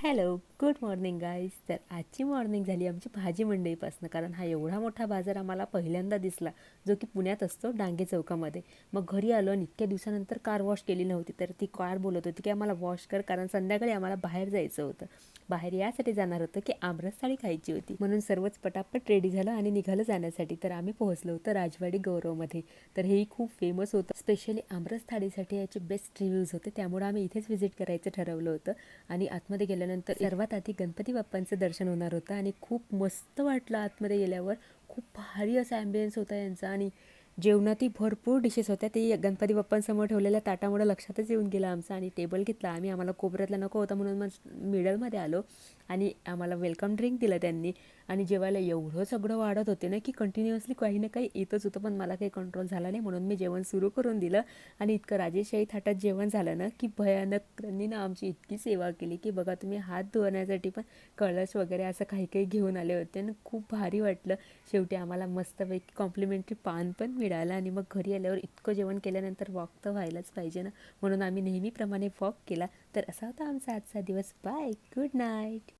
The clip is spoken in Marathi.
Hello, good morning guys. तर आजची मॉर्निंग झाली आमची भाजी मंडईपासून, कारण हा एवढा मोठा बाजार आम्हाला पहिल्यांदा दिसला, जो की पुण्यात असतो डांगे चौकामध्ये. मग घरी आलो आणि इतक्या दिवसानंतर कार वॉश केली नव्हती, तर ती कार बोलत होती की आम्हाला वॉश कर, कारण संध्याकाळी आम्हाला बाहेर जायचं होतं. बाहेर यासाठी जाणार होतं की आमरस थाळी खायची होती, म्हणून सर्वच पटापट रेडी झालं आणि निघालं जाण्यासाठी. तर आम्ही पोहोचलो होतो राजवाडी गौरवमध्ये. तर हेही खूप फेमस होतं, स्पेशली आमरस थाळीसाठी याचे बेस्ट रिव्ह्यूज होते, त्यामुळे आम्ही इथेच व्हिजिट करायचं ठरवलं होतं. आणि आतमध्ये गेल्यानंतर सर्वात आधी गणपती बाप्पांचं दर्शन होणार होतं आणि खूप मस्त वाटलं आतमध्ये गेल्यावर. खूप भारी असा ॲम्बियन्स होता यांचा आणि जेवणातही भरपूर डिशेस होत्या. ते गणपती बाप्पांसमोर ठेवलेल्या ताटामुळे लक्षातच येऊन गेलं आमचं आणि टेबल घेतला आम्ही. आम्हाला कोपऱ्यातला नको होता म्हणून मग मिडलमध्ये आलो आणि आम्हाला वेलकम ड्रिंक दिलं त्यांनी. आणि जेवायला एवढं सगळं वाढत होते ना की कंटिन्युअसली काही ना काही येतच होतं, पण मला काही कंट्रोल झाला नाही म्हणून मी जेवण सुरू करून दिलं. आणि इतकं राजेशाही थाटात जेवण झालं ना की भयानक. त्यांनी ना आमची इतकी सेवा केली की बघा तुम्ही, हात धुवण्यासाठी पण कळस वगैरे असं काही काही घेऊन आले होते आणि खूप भारी वाटलं. शेवटी आम्हाला मस्तपैकी कॉम्प्लिमेंटरी पान पण मिळालं. आणि मग घरी आल्यावर इतकं जेवण केल्यानंतर वॉक तर व्हायलाच पाहिजे ना, म्हणून आम्ही नेहमीप्रमाणे वॉक केला. तर असा होता आमचा आजचा दिवस. Bye, good night.